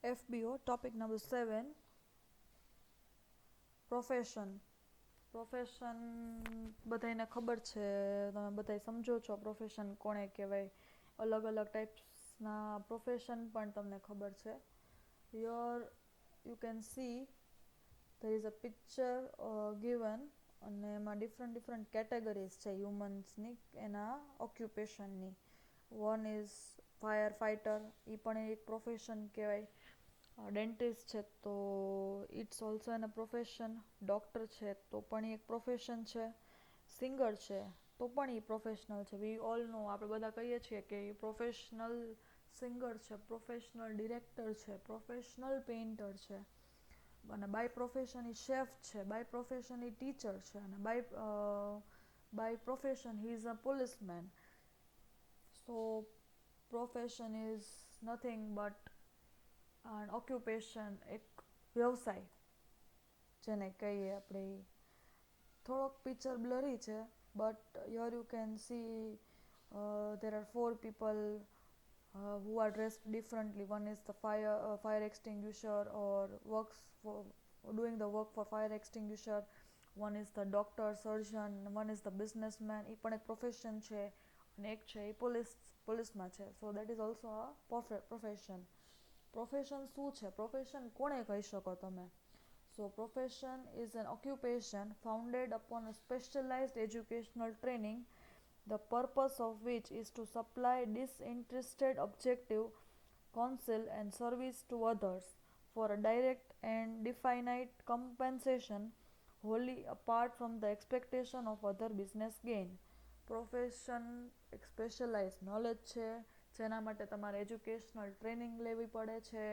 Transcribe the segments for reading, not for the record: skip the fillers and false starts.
FBO topic number 7 profession. Profession બધાને ખબર છે, તમે બધા સમજો છો પ્રોફેશન કોણે કહેવાય. અલગ અલગ ટાઈપ્સના પ્રોફેશન પણ તમને ખબર છે. Here you can see there is a picture given અને એમાં ડિફરન્ટ કેટેગરીઝ છે હ્યુમન્સની એના ઓક્યુપેશનની. વન ઇઝ ફાયર ફાઇટર, એ પણ એક પ્રોફેશન કહેવાય. ડેન્ટિસ્ટ છે તો it's also an a profession. Doctor છે તો પણ એ એક પ્રોફેશન છે. સિંગર છે તો પણ એ પ્રોફેશનલ છે. વી ઓલ નો, આપણે બધા કહીએ છીએ કે એ પ્રોફેશનલ સિંગર છે, પ્રોફેશનલ ડિરેક્ટર છે, પ્રોફેશનલ પેઇન્ટર છે. અને બાય પ્રોફેશન એ શેફ છે, બાય પ્રોફેશન એ ટીચર છે, અને by profession he is a policeman. So profession is nothing but an occupation, એક વ્યવસાય જેને કહીએ આપણે. થોડોક પિક્ચર બ્લરી છે but here you can see there are 4 people who are dressed differently. One is the fire extinguisher or works for doing the work for fire extinguisher. One is the doctor, surgeon. One is the businessman. એ પણ એક profession છે. અને એક છે એ પોલીસમાં છે. So that is also a profession. Profession શું છે? પ્રોફેશન કોણે કહી શકો તમે? So profession is an occupation founded upon a specialized educational training, the purpose of which is to supply disinterested objective counsel and service to others for a direct and definite compensation wholly apart from the expectation of other business gain. Profession એક specialise knowledge છે જેના માટે તમારે educational training લેવી પડે છે.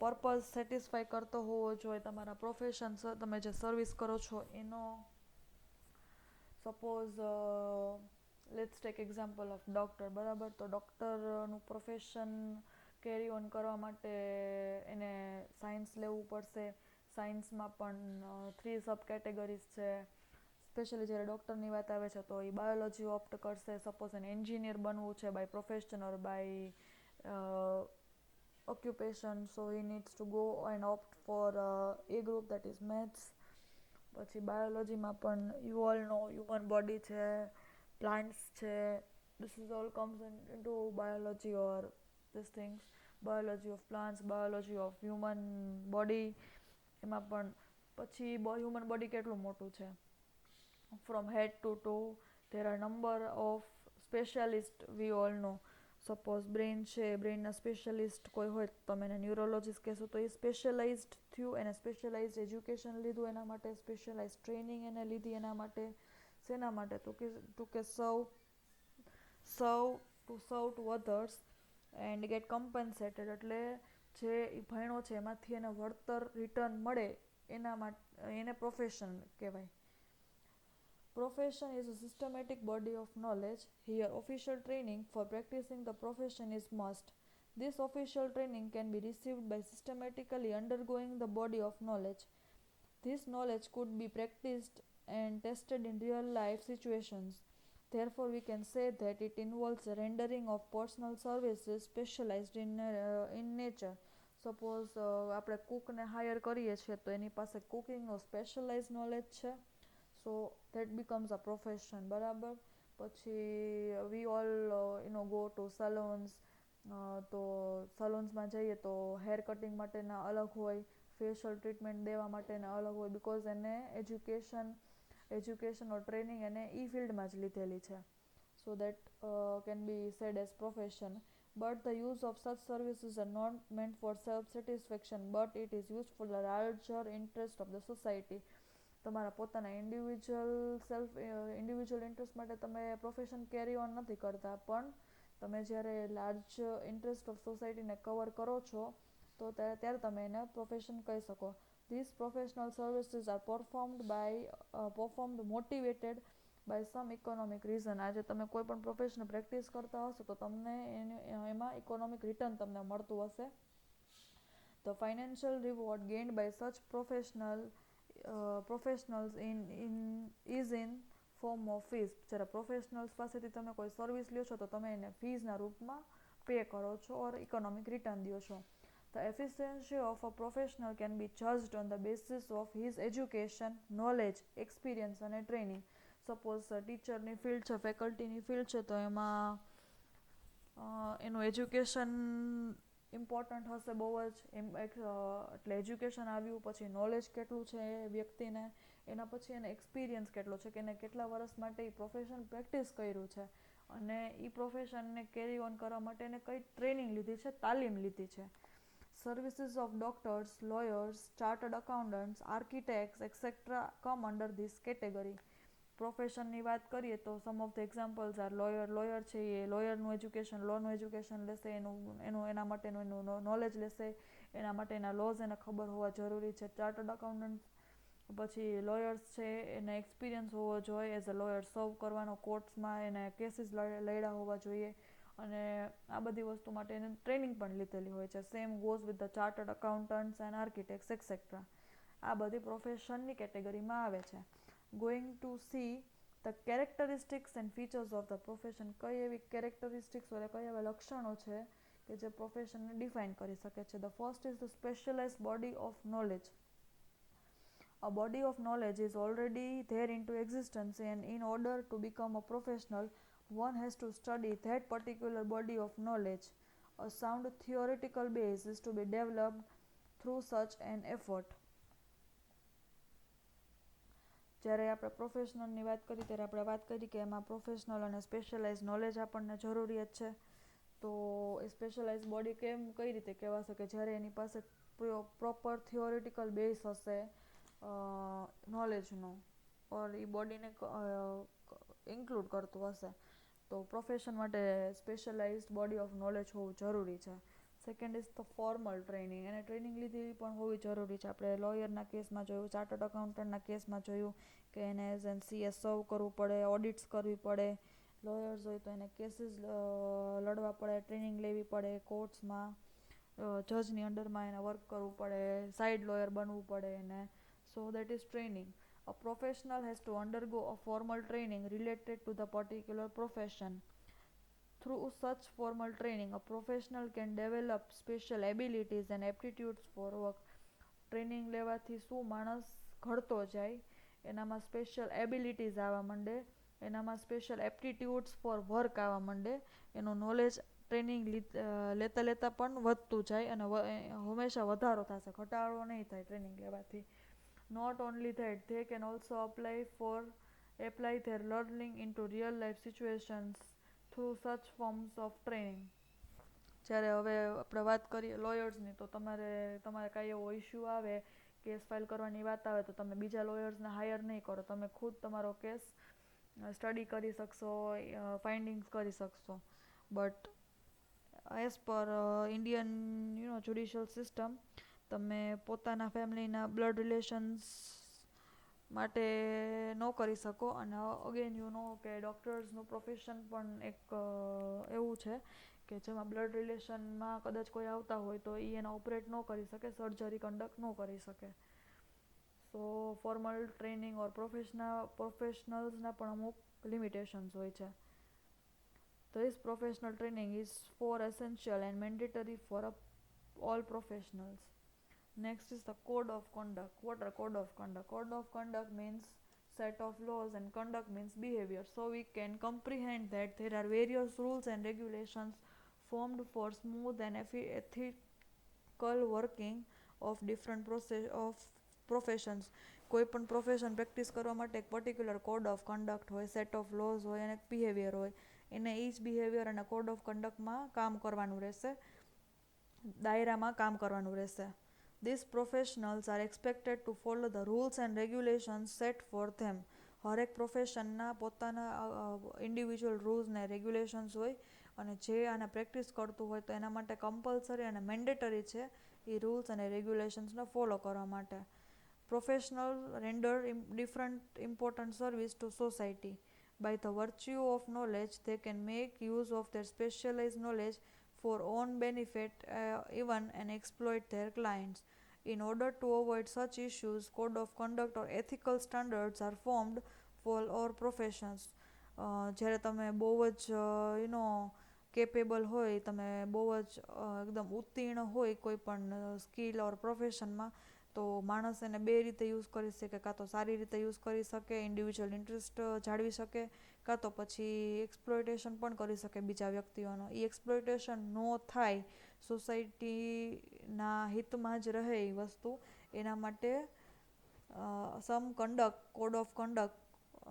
Purpose satisfy કરતો હોવો જોઈએ તમારા પ્રોફેશન. તમે જે સર્વિસ કરો છો એનો. Suppose let's take example of doctor, બરાબર? તો ડૉક્ટરનું પ્રોફેશન કેરી ઓન કરવા માટે એને સાયન્સ લેવું પડશે. સાયન્સમાં પણ 3 સબ કેટેગરીઝ છે. સ્પેશિયલી જ્યારે ડૉક્ટરની વાત આવે છે તો એ બાયોલોજી ઓપ્ટ કરશે. સપોઝ એને એન્જિનિયર બનવું છે by profession or by occupation, so he needs to go and opt for a group, that is maths. પછી બાયોલોજીમાં પણ you all know human body છે, પ્લાન્ટ્સ છે. this is all comes into biology or these things. biology of plants, biology of human body. એમાં પણ પછી human body કેટલું મોટું છે, from head to toe there are number of specialists we all know. Suppose brain છે, બ્રેઇનના specialist કોઈ હોય તો તમે એને ન્યુરોલોજીસ્ટ કહેશો. તો એ સ્પેશિયલાઇઝડ થયું, એને સ્પેશિયલાઇઝડ એજ્યુકેશન લીધું એના માટે, સ્પેશિયલાઇઝ ટ્રેનિંગ એને લીધી એના માટે. શેના માટે? ટુ કે સર્વ ટુ અધર્સ એન્ડ ગેટ કમ્પન્સેટેડ. એટલે જે એ ભણ્યો છે એમાંથી એને વળતર રિટર્ન મળે એના માટે એને પ્રોફેશન કહેવાય. Profession is a systematic body of knowledge. Here, official training for practicing the profession is must. This official training can be received by systematically undergoing the body of knowledge. This knowledge could be practiced and tested in real life situations. Therefore, we can say that it involves the rendering of personal services specialized in nature. Suppose આપણે કૂકને higher કરીએ છીએ તો એની પાસે કુકિંગનો specialise knowledge છે. So that becomes a profession, બરાબર? પછી we all go to સલોન્સ. તો સલોન્સમાં જઈએ તો હેર કટિંગ માટેના અલગ હોય, ફેશિયલ ટ્રીટમેન્ટ દેવા માટેના અલગ હોય, બિકોઝ એને એજ્યુકેશન ઓર ટ્રેનિંગ એને એ ફિલ્ડમાં જ લીધેલી છે. So that can be said as profession. But the use of such services are not meant for self-satisfaction, but it is used for the larger interest of the society. તમારા પોતાના individual interest માટે તમે profession carry on નથી કરતા, પણ તમે જ્યારે large interest of સોસાયટીને કવર કરો છો તો ત્યારે તમે એને પ્રોફેશન કહી શકો. This professional services are performed motivated by some economic reason. આજે તમે કોઈ પણ પ્રોફેશનલ પ્રેક્ટિસ કરતા હશો તો તમને એમાં ઇકોનોમિક રિટર્ન તમને મળતું હશે. The financial reward gained by such professionals is in form of fees. જ્યારે પ્રોફેશનલ્સ પાસેથી તમે કોઈ સર્વિસ લ્યો છો તો તમે એને ફીઝના રૂપમાં પે કરો છો ઓર ઇકોનોમિક રિટર્ન દો છો. The efficiency of a professional can be judged on the basis of his education, knowledge, experience અને ટ્રેનિંગ. સપોઝ ટીચરની ફિલ્ડ છે, ફેકલ્ટીની ફિલ્ડ છે, તો એમાં એનું એજ્યુકેશન ઇમ્પોર્ટન્ટ હશે બહુ જ. એટલે એજ્યુકેશન આવ્યું, પછી નોલેજ કેટલું છે એ વ્યક્તિને, એના પછી એને એક્સપિરિયન્સ કેટલો છે, કે એને કેટલા વર્ષ માટે એ પ્રોફેશન પ્રેક્ટિસ કર્યું છે, અને એ પ્રોફેશનને કેરી ઓન કરવા માટે એને કઈ ટ્રેનિંગ લીધી છે, તાલીમ લીધી છે. Services of doctors, lawyers, chartered accountants, architects, etc. come under this category. પ્રોફેશનની વાત કરીએ તો some of the examples are lawyer છે, એ લોયરનું એજ્યુકેશન, લોનું એજ્યુકેશન લેશે, એના માટેનું એનું નોલેજ લેશે, એના માટેના લોઝ એને ખબર હોવા જરૂરી છે. ચાર્ટર્ડ અકાઉન્ટન્ટ પછી લોયર્સ છે, એને એક્સપિરિયન્સ હોવો જોઈએ એઝ અ લોયર સર્વ કરવાનો, કોર્ટ્સમાં એને કેસીસ લડ્યા હોવા જોઈએ, અને આ બધી વસ્તુ માટે એને ટ્રેનિંગ પણ લીધેલી હોય છે. Same goes with the chartered accountants and architects etcetera. આ બધી પ્રોફેશનની કેટેગરીમાં આવે છે. Going to see the characteristics and features of the profession. કઈ એવી કેરેક્ટરિસ્ટિક્સ એટલે કઈ એવા લક્ષણો છે કે જે પ્રોફેશનને ડિફાઇન કરી શકે છે. The first is the specialized body of knowledge. A body of knowledge is already there into existence, and in order to become a professional, one has to study that particular body of knowledge. A sound theoretical base is to be developed through such an effort. જ્યારે આપણે પ્રોફેશનલની વાત કરી ત્યારે આપણે વાત કરી કે એમાં પ્રોફેશનલ અને સ્પેશિયલાઇઝ નોલેજ આપણને જરૂરિયાત છે. તો એ સ્પેશિયલાઇઝ બોડી કઈ રીતે કહેવાશે કે જ્યારે એની પાસે પ્રોપર થિયોરિટિકલ બેઝ હશે નોલેજનો, ઓર એ બોડીને ઇન્ક્લુડ કરતું હશે, તો પ્રોફેશન માટે સ્પેશિયલાઇઝ્ડ બોડી ઓફ નોલેજ હોવું જરૂરી છે. Second is the formal training. એને ટ્રેનિંગ લીધેલી પણ હોવી જરૂરી છે. આપણે લોયરના કેસમાં જોયું, ચાર્ટર્ડ અકાઉન્ટન્ટના કેસમાં જોયું કે એને એઝ એન સીએ સર્વ કરવું પડે, ઓડિટ્સ કરવી પડે. લોયર્સ હોય તો એને કેસીસ લડવા પડે, ટ્રેનિંગ લેવી પડે, કોર્ટ્સમાં જજની અંડરમાં એને વર્ક કરવું પડે, સાઇડ લોયર બનવું પડે એને. સો that is training. A professional has to undergo a formal training related to the particular profession. Through such formal training, a professional can develop special abilities and aptitudes for work. Training લેવાથી શું માણસ ઘડતો જાય, એનામાં special abilities આવવા માંડે, એનામાં special એપ્ટિટ્યૂડ્સ for work આવવા માંડે, એનું નોલેજ ટ્રેનિંગ લેતા લેતા પણ વધતું જાય, અને હંમેશા વધારો થશે, ઘટાડો નહીં થાય ટ્રેનિંગ લેવાથી. Not only that, they can also apply their learning into real life situations through such forms of training. જ્યારે હવે આપણે વાત કરીએ લોયર્સની, તો તમારે કાંઈ એવો ઇસ્યુ આવે, કેસ ફાઇલ કરવાની વાત આવે, તો તમે બીજા લોયર્સને હાયર નહીં કરો, તમે ખુદ તમારો કેસ સ્ટડી કરી શકશો, ફાઇન્ડિંગ્સ કરી શકશો. But as per Indian judicial system, તમે પોતાના ફેમિલીના બ્લડ રિલેશન્સ માટે ન કરી શકો. અને અગેન કે ડૉક્ટર્સનું પ્રોફેશન પણ એક એવું છે કે જેમાં બ્લડ રિલેશનમાં કદાચ કોઈ આવતા હોય તો એ એને ઓપરેટ ન કરી શકે, સર્જરી કન્ડક્ટ ન કરી શકે. સો ફોર્મલ ટ્રેનિંગ ઓર પ્રોફેશનલ્સના પણ અમુક લિમિટેશન્સ હોય છે. This professional training is for essential and mandatory for all professionals. Next is the code of conduct. What are code of conduct? Code of conduct means set of laws, and conduct means behavior. So we can comprehend that there are various rules and regulations formed for smooth and ethical working of different professions. કોઈ પણ profession practice કરવા માટે એક particular code of conduct હોય, set of lose હોય અને એક behaviour હોય. એને એ જ બિહેવિયર અને કોડ ઓફ કન્ડક્ટમાં કામ કરવાનું રહેશે, દાયરામાં કામ કરવાનું રહેશે. These professionals are expected to follow the rules and regulations set for them. હરેક પ્રોફેશનના પોતાના ઇન્ડિવિજ્યુઅલ રૂલ્સ ને રેગ્યુલેશન્સ હોય, અને જે આને પ્રેક્ટિસ કરતું હોય તો એના માટે કમ્પલસરી અને મેન્ડેટરી છે એ રૂલ્સ અને રેગ્યુલેશન્સને ફોલો કરવા માટે. Professional render different important service two society. By the virtue of knowledge, they can make use of their specialized knowledge for own benefit, even and exploit their clients. In order to avoid such issues, code of conduct or ethical standards are formed for all professions. જ્યારે તમે બહુ જ capable હોય, તમે બહુ જ એકદમ ઉત્તીર્ણ હોય કોઈ પણ સ્કિલ ઓર પ્રોફેશનમાં, તો માણસ એને બે રીતે યુઝ કરી શકે. કાં તો સારી રીતે યુઝ કરી શકે, ઇન્ડિવિજ્યુઅલ ઇન્ટરેસ્ટ જાળવી શકે, કાં તો પછી એક્સપ્લોઇટેશન પણ કરી શકે બીજા વ્યક્તિઓનો. એ એક્સપ્લોઇટેશન ન થાય, સોસાયટીના હિતમાં જ રહે એ વસ્તુ, એના માટે કોડ ઓફ કન્ડક્ટ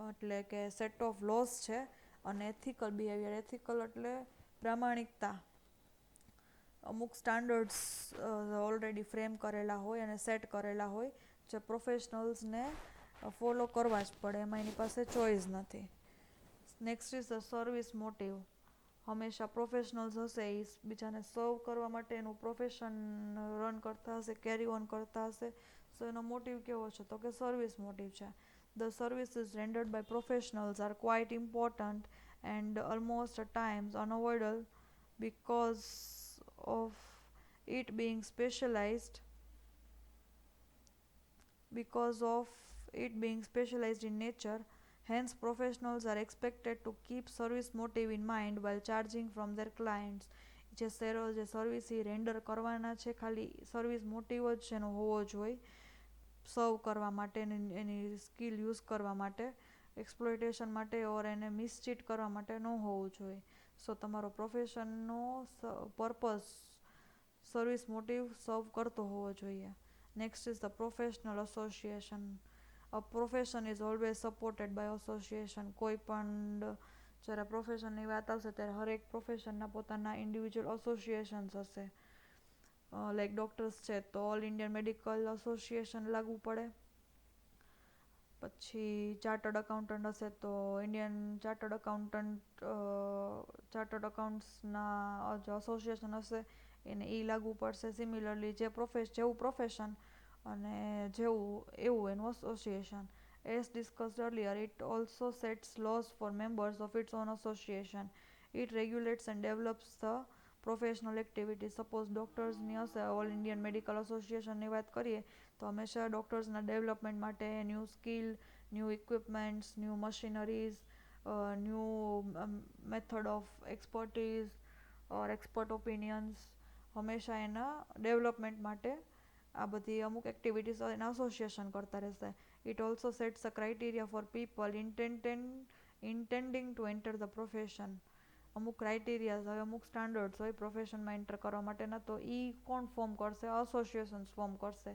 એટલે કે સેટ ઓફ લોસ છે. અને એથિકલ બિહેવિયર, એથિકલ એટલે પ્રામાણિકતા. અમુક સ્ટાન્ડર્ડ્સ ઓલરેડી ફ્રેમ કરેલા હોય અને સેટ કરેલા હોય, જે પ્રોફેશનલ્સને ફોલો કરવા જ પડે, એમાં એની પાસે ચોઇસ નથી. Next is the service motive. હંમેશા પ્રોફેશનલ્સ હશે એ બીજાને સર્વ કરવા માટે એનું પ્રોફેશન રન કરતા હશે, કેરી ઓન કરતા હશે. સો એનો મોટિવ કેવો છે? તો કે સર્વિસ મોટિવ છે. The services rendered by professionals are quite important and almost at times unavoidable because of it being specialized in nature. Hence, professionals are expected to keep service motive in mind while charging from their clients. જે service એ render કરવાના છે, ખાલી service motive જ એનો હોવો જોઈએ, સર્વ કરવા માટે, એની સ્કિલ યુઝ કરવા માટે, એક્સપ્લોઇટેશન માટે ઓર એને મિસચીટ કરવા માટે ન હોવું જોઈએ. સો તમારો પ્રોફેશનનો પર્પઝ સર્વિસ મોટિવ સર્વ કરતો હોવો જોઈએ. Next is the professional association. A profession is always supported by association. કોઈ પણ જ્યારે પ્રોફેશનની વાત આવશે ત્યારે હરેક પ્રોફેશનના પોતાના ઇન્ડિવિજ્યુઅલ એસોસિએશન્સ હશે. લાઈક ડૉક્ટર્સ છે તો ઓલ ઇન્ડિયન મેડિકલ એસોસિએશન લાગુ પડે. પછી ચાર્ટર્ડ અકાઉન્ટન્ટ હશે તો ઇન્ડિયન ચાર્ટર્ડ અકાઉન્ટ્સના જે એસોસિએશન હશે એને એ લાગુ પડશે. સિમિલરલી જેવું પ્રોફેશન અને એવું એનું association. As discussed earlier, it also sets laws for members of its own association. It regulates and develops the professional activity. Suppose ડૉક્ટર્સની હશે, ઓલ ઇન્ડિયન મેડિકલ એસોસિએશનની વાત કરીએ તો હંમેશા ડૉક્ટર્સના ડેવલપમેન્ટ માટે new skill, new equipments, new machineries, new method of expertise or expert opinions, હંમેશા એના ડેવલપમેન્ટ માટે આ બધી અમુક એક્ટિવિટીઝ એના એસોસિએશન કરતા રહેશે. It also sets a criteria for people intending to enter the profession. અમુક ક્રાઇટેરિયાઝ હોય, અમુક સ્ટાન્ડર્ડ્સ હોય પ્રોફેશનમાં એન્ટર કરવા માટેના, તો એ કોણ ફોર્મ કરશે? એસોસિએશન્સ ફોર્મ કરશે.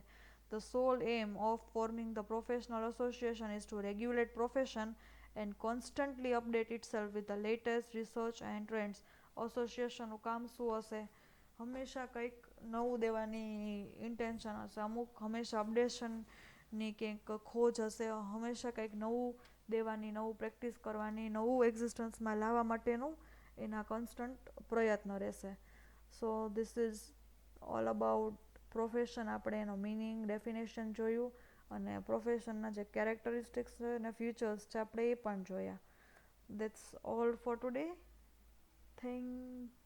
The sole aim of forming the professional association is to regulate profession and constantly update itself with the latest research and trends. એસોસિએશનનું કામ શું હશે? હંમેશા કંઈક નવું દેવાની ઇન્ટેન્શન હશે. અમુક હંમેશા અપડેશનની કંઈક ખોજ હશે. હંમેશા કંઈક નવું દેવાની, નવું પ્રેક્ટિસ કરવાની, નવું એક્ઝિસ્ટન્સમાં લાવવા માટેનું એના કોન્સ્ટન્ટ પ્રયત્ન રહેશે. So this is all about profession. આપણે એનો મિનિંગ, ડેફિનેશન જોયું અને પ્રોફેશનના જે કેરેક્ટરિસ્ટિક્સ છે અને ફ્યુચર્સ છે આપણે એ પણ જોયા. That's all for today. Thank